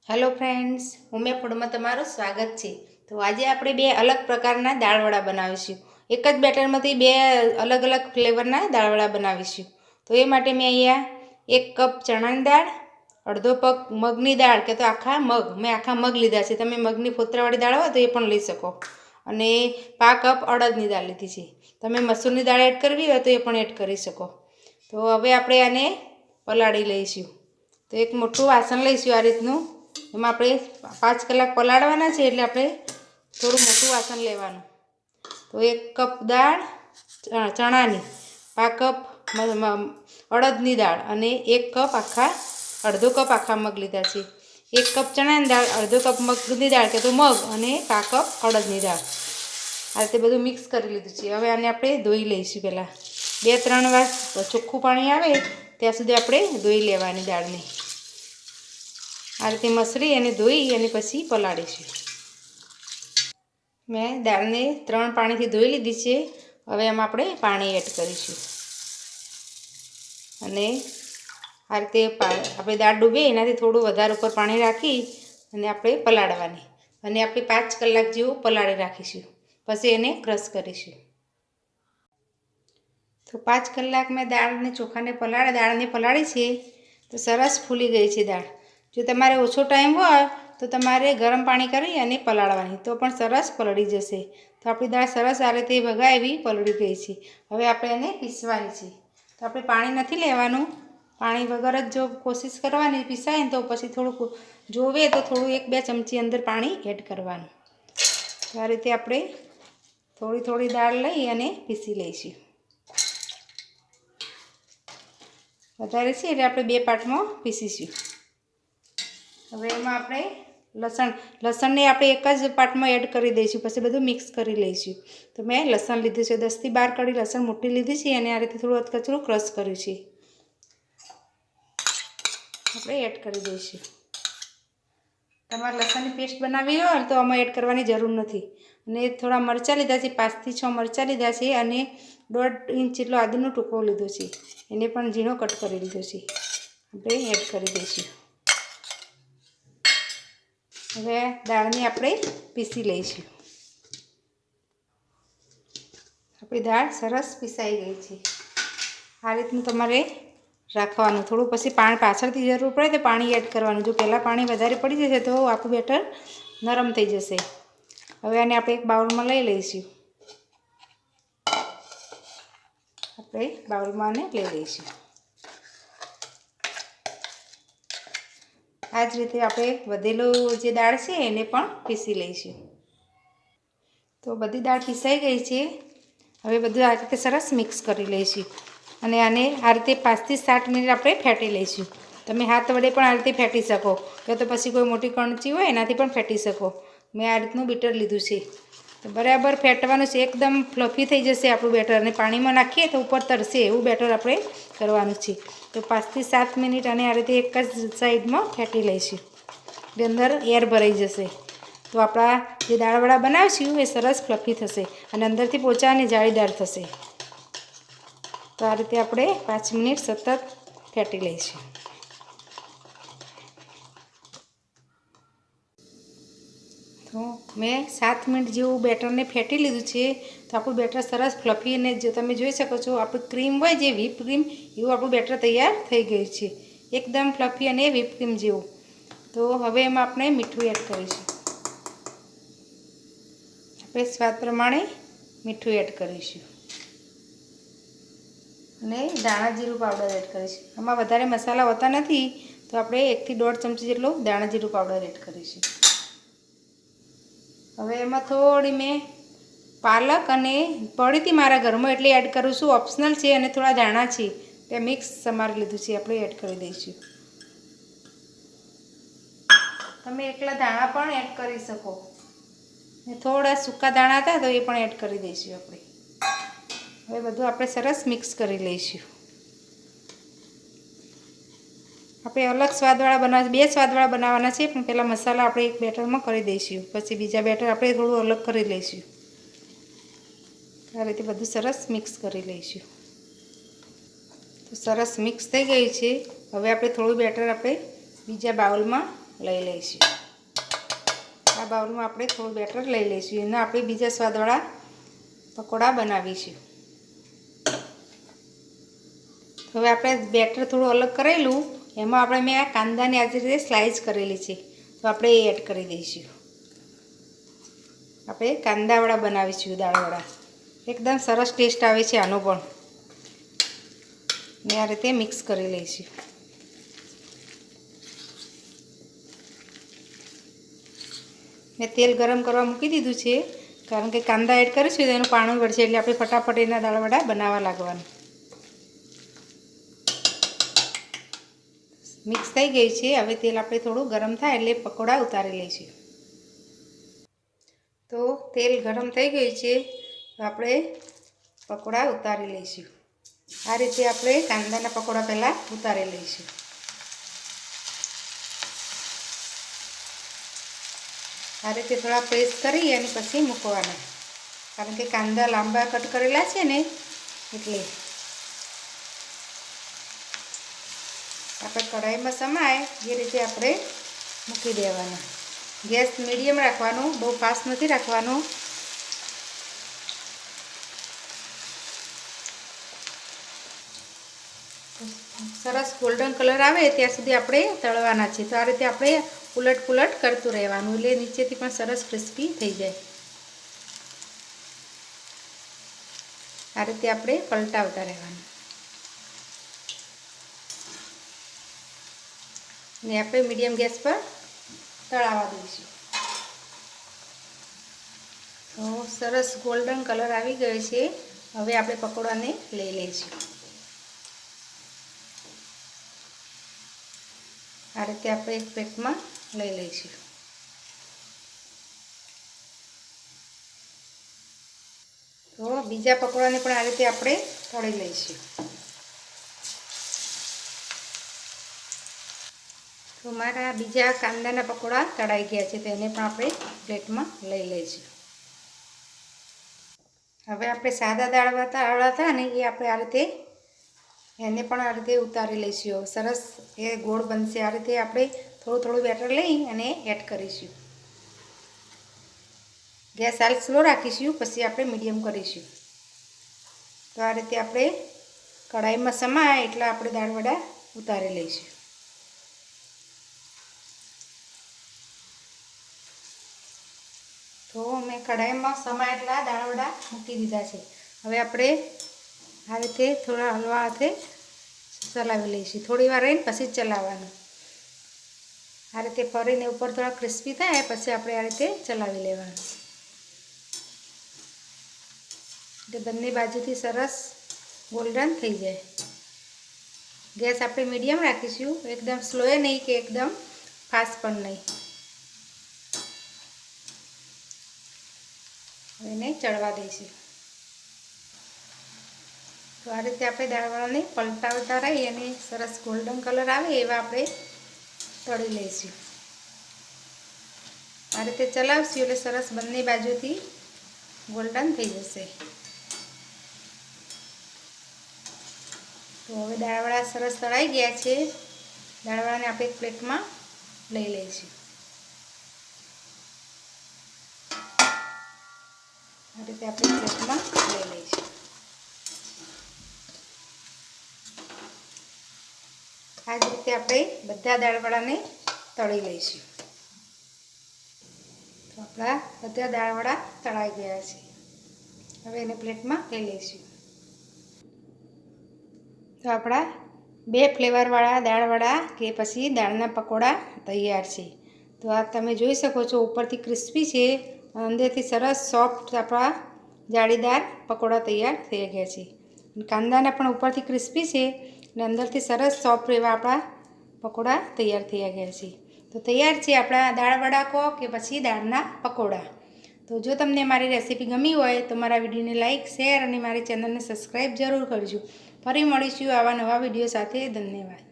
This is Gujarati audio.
હેલો ફ્રેન્ડ્સ, ઉમે ફૂડમાં તમારું સ્વાગત છે। તો આજે આપણે બે અલગ પ્રકારના દાળવડા બનાવીશું। એક જ બેટરમાંથી બે અલગ અલગ ફ્લેવરના દાળવડા બનાવીશું। તો એ માટે મેં અહીંયા 1 કપ ચણાની દાળ, અડધો પગ મગની દાળ કે તો આખા મગ, મેં આખા મગ લીધા છે। તમે મગની ફોતરાવાળી દાળ હોય તો એ પણ લઈ શકો। અને 5 કપ અડદની દાળ લીધી છે। તમે મસૂરની દાળ એડ કરવી હોય તો એ પણ એડ કરી શકો। તો હવે આપણે આને પલાળી લઈશું। તો એક મોટું વાસણ લઈશું આ રીતનું। એમાં આપણે 5 કલાક પલાળવાના છે એટલે આપણે થોડું મોટું વાસણ લેવાનું। તો 1 કપ દાળ ચણાની, 5 કપ અડદની દાળ અને 1 કપ અડધો કપ આખા મગ લીધા છે। 1 કપ ચણાની દાળ, અડધો કપ મગની દાળ કે તો મગ અને 5 કપ અડદની દાળ, આ રીતે બધું મિક્સ કરી લીધું છે। હવે આને આપણે ધોઈ લઈશું। પહેલાં 2-3 વાર ચોખ્ખું પાણી આવે ત્યાં સુધી આપણે ધોઈ લેવાની દાળને। આ રીતે મસળી અને ધોઈ અને પછી પલાળીશું। મેં દાળને 3 પાણીથી ધોઈ લીધી છે। હવે એમાં આપણે પાણી એડ કરીશું અને આ રીતે આપણે દાળ ડૂબે એનાથી થોડું વધારે ઉપર પાણી રાખી અને આપણે પલાળવાની અને આપણે 5 કલાક જેવું પલાળી રાખીશું, પછી એને ક્રશ કરીશું। તો 5 કલાક મેં દાળને દાળને પલાળી છે તો સરસ ફૂલી ગઈ છે દાળ। જો તમારે ઓછો ટાઈમ હોય તો તમારે ગરમ પાણી કરી અને પલાળવાની, તો પણ સરસ પલળી જશે। તો આપણી દાળ સરસ આ રીતે ભગા એવી પલળી ગઈ છે। હવે આપણે એને પીસવાની છે। તો આપણે પાણી નથી લેવાનું, પાણી વગર જ જો કોશિશ કરવાની પીસાય ને તો પછી થોડુંક જોવે તો થોડું 1-2 ચમચી અંદર પાણી એડ કરવાનું। તો આ રીતે આપણે થોડી થોડી દાળ લઈ અને પીસી લઈશું। વધારે છે એટલે આપણે 2 પાર્ટમાં પીસીશું। હવે એમાં આપણે લસણને આપણે એક જ પાર્ટમાં એડ કરી દઈશું, પછી બધું મિક્સ કરી લઈશું। તો મેં લસણ લીધું છે, 10 થી 12 કળી લસણ મોટી લીધી છે અને આ રીતે થોડું અધકચરું ક્રશ કર્યું છે, આપણે એડ કરી દઈશું। તમારે લસણની પેસ્ટ બનાવવી હોય તો આમાં એડ કરવાની જરૂર નથી। અને થોડા મરચાં લીધા છે, 5 થી 6 મરચાં લીધા છે અને 1.5 ઇંચ જેટલો આદુનો ટુકડો લીધો છે, એને પણ ઝીણો કટ કરી લીધો છે, આપણે એડ કરી દઈશું। હવે દાળને આપણે પીસી લઈશું। આપણી દાળ સરસ પીસાઈ ગઈ છે। આ રીતનું તમારે રાખવાનું, થોડું પછી પાણી પાછળથી જરૂર પડે તો પાણી એડ કરવાનું। જો પહેલાં પાણી વધારે પડી જશે તો આપણું બેટર નરમ થઈ જશે। હવે આને આપણે એક બાઉલમાં લઈ લઈશું। આપણે બાઉલમાં આને લઈ લઈશું। આ જ રીતે આપણે વધેલું જે દાળ છે એને પણ પીસી લઈશું। તો બધી દાળ પીસાઈ ગઈ છે। હવે બધું આ રીતે સરસ મિક્સ કરી લઈશું અને આને આ રીતે 5 થી 7 મિનિટ આપણે ફેટી લઈશું। તમે હાથ વડે પણ આ રીતે ફેટી શકો કે તો પછી કોઈ મોટી કણચી હોય એનાથી પણ ફેટી શકો। મેં આ રીતનું બીટર લીધું છે। તો બરાબર ફેટવાનું છે, એકદમ ફ્લફી થઈ જશે આપણું બેટર અને પાણીમાં નાખીએ તો ઉપર તરશે એવું બેટર આપણે કરવાનું છે। તો 5 થી 7 મિનિટ આને આ રીતે એક જ સાઈડમાં ફેટી લઈશું, એટલે અંદર એર ભરાઈ જશે। તો આપણા જે દાળવડા બનાવીશું એ સરસ ફ્લફી થશે અને અંદરથી પોચા અને જાળીદાર થશે। તો આ રીતે આપણે 5 મિનિટ સતત ફેટી લઈશું। તો મેં 7 મિનિટ જેવું બેટરને ફેટી લીધું છે। તો આપણું બેટર સરસ ફ્લફી અને જો તમે જોઈ શકો છો આપણું ક્રીમ હોય જે વ્હીપ ક્રીમ એવું આપણું બેટર તૈયાર થઈ ગયું છે, એકદમ ફ્લફી અને વ્હીપ ક્રીમ જેવું। તો હવે એમાં આપણે મીઠું એડ કરીશું। આપણે સ્વાદ પ્રમાણે મીઠું એડ કરીશું અને ધાણા જીરું પાવડર એડ કરીશું। આમાં વધારે મસાલા હોતા નથી તો આપણે 1 થી 1.5 ચમચી જેટલો ધાણા જીરું પાવડર એડ કરીશું। હવે એમાં થોડી મેં પાલક અને પડી હતી મારા ઘરમાં એટલે એડ કરું છું, ઓપ્શનલ છે, અને થોડા ધાણા છે તે મિક્સ સમારી લીધું છે, આપણે એડ કરી દઈશું। તમે એકલા ધાણા પણ એડ કરી શકો ને થોડા સૂકા દાણા હતા તો એ પણ એડ કરી દઈશું આપણે। હવે બધું આપણે સરસ મિક્સ કરી લઈશું। આપણે અલગ સ્વાદવાળા બનાવવા, 2 સ્વાદવાળા બનાવવાના છે, પણ પહેલાં મસાલા આપણે એક બેટરમાં કરી દઈશું, પછી બીજા બેટર આપણે થોડું અલગ કરી લઈશું। આ રીતે બધું સરસ મિક્સ કરી લઈશું। તો સરસ મિક્સ થઈ ગયું છે। હવે આપણે થોડું બેટર આપણે બીજા બાઉલમાં લઈ લઈશું. આ બાઉલમાં આપણે થોડું બેટર લઈ લઈશું. એના આપણે બીજા સ્વાદવાળા પકોડા બનાવીશું. હવે આપણે બેટર થોડું અલગ કરેલું એમાં આપણે મેં આ કાંદાની આ રીતે સ્લાઇસ કરેલી છે, તો આપણે એ એડ કરી દઈશું. આપણે કાંદાવાળા બનાવીશું દાળવડા. એકદમ સરસ ટેસ્ટ આવે છે આનો પણ. ને આ રીતે મિક્સ કરી લઈશું. મેં તેલ ગરમ કરવા મૂકી દીધું છે, કારણ કે કાંદા એડ કરીશું તો એનું પાણી વળશે, એટલે આપણે ફટાફટ એના દાળવડા બનાવવા લાગવાનું. મિક્સ થઈ ગઈ છે. હવે તેલ આપણે થોડું ગરમ થાય એટલે પકોડા ઉતારી લઈશું. તો તેલ ગરમ થઈ ગયું છે, તો આપણે પકોડા ઉતારી લઈશું. આ રીતે આપણે કાંદાના પકોડા પહેલાં ઉતારી લઈશું. આ રીતે થોડા પ્રેસ કરી અને પછી મૂકવાના, કારણ કે કાંદા લાંબા કટ કરેલા છે ને એટલે. આપણે કઢાઈમાં સમાય એ રીતે આપણે મૂકી દેવાના. ગેસ મીડિયમ રાખવાનો, બહુ ફાસ્ટ નથી રાખવાનો. સરસ ગોલ્ડન કલર આવે ત્યાં સુધી આપણે તળવાના છે. તો આ રીતે આપણે ઉલટ પુલટ કરતું રહેવાનું, એટલે નીચેથી પણ સરસ ક્રિસ્પી થઈ જાય. આ રીતે આપણે પલટાવતા રહેવાનું. ને આપણે મીડિયમ ગેસ પર તળાવવા દઈશું. તો સરસ ગોલ્ડન કલર આવી ગયો છે. હવે આપણે પકોડાને લઈ લઈશું. આ રીતે આપણે એક પ્લેટમાં લઈ લઈશું. તો બીજા પકોડાને પણ આ રીતે આપણે તળી લઈશું. તો મારા બીજા કાંદાના પકોડા તળાઈ ગયા છે, તો એને પણ આપણે પ્લેટમાં લઈ લઈશું. હવે આપણે સાદા દાળવડા હતા ને એ આપણે આ રીતે એને પણ આ રીતે ઉતારી લઈશું. સરસ એ ગોળ બનશે. આ રીતે આપણે થોડું થોડું બેટર લઈ અને એડ કરીશું. ગેસ હાલ સ્લો રાખીશું, પછી આપણે મીડિયમ કરીશું. તો આ રીતે આપણે કઢાઈમાં સમાય એટલા આપણે દાળવડા ઉતારી લઈશું. તો મેં કઢાઈમાં સમાય એટલા દાળવડા મૂકી દીધા છે. હવે આપણે આ રીતે થોડા હલવા હાથે ચલાવી લઈશું. થોડી વાર રહીને પછી જ ચલાવવાનું. આ રીતે ફરીને ઉપર થોડા ક્રિસ્પી થાય પછી આપણે આ રીતે ચલાવી લેવાનું, એટલે બંને બાજુથી સરસ ગોલ્ડન થઈ જાય. ગેસ આપણે મીડિયમ રાખીશું, એકદમ સ્લોએ નહીં કે એકદમ ફાસ્ટ પણ નહીં. એને ચડવા દઈશું. તો આ રીતે આપણે દાળવડાને પલટાવતા રહી અને સરસ ગોલ્ડન કલર આવે એવા આપણે તળી લઈશું. આ રીતે ચલાવશું એટલે સરસ બંને બાજુથી ગોલ્ડન થઈ જશે. તો હવે દાળવડા સરસ તળાઈ ગયા છે. દાળવડાને આપણે એક પ્લેટમાં લઈ લઈશું. આ રીતે આપણે પ્લેટમાં લઈ લઈશું. આ જ રીતે આપણે બધા દાળવડાને તળી લઈશું. તો આપણા બધા દાળવડા તળાઈ ગયા છે. હવે એને પ્લેટમાં લઈ લઈશું. તો આપણા 2 ફ્લેવરવાળા દાળવડા કે પછી દાળના પકોડા તૈયાર છે. તો આ તમે જોઈ શકો છો, ઉપરથી ક્રિસ્પી છે, અંદરથી સરસ સોફ્ટ આપણા જાળીદાર પકોડા તૈયાર થઈ ગયા છે. કાંદાના પણ ઉપરથી ક્રિસ્પી છે અને અંદરથી સરસ સોફ્ટ એવા આપણા પકોડા તૈયાર થઈ ગયા છે. તો તૈયાર છે આપણા દાળવડા કહો કે પછી દાળના પકોડા. તો જો તમને મારી રેસીપી ગમી હોય તો મારા વિડીયોને લાઇક, શેર અને મારી ચેનલને સબસ્ક્રાઈબ જરૂર કરજો. ફરી મળીશું આવા નવા વિડીયો સાથે. ધન્યવાદ.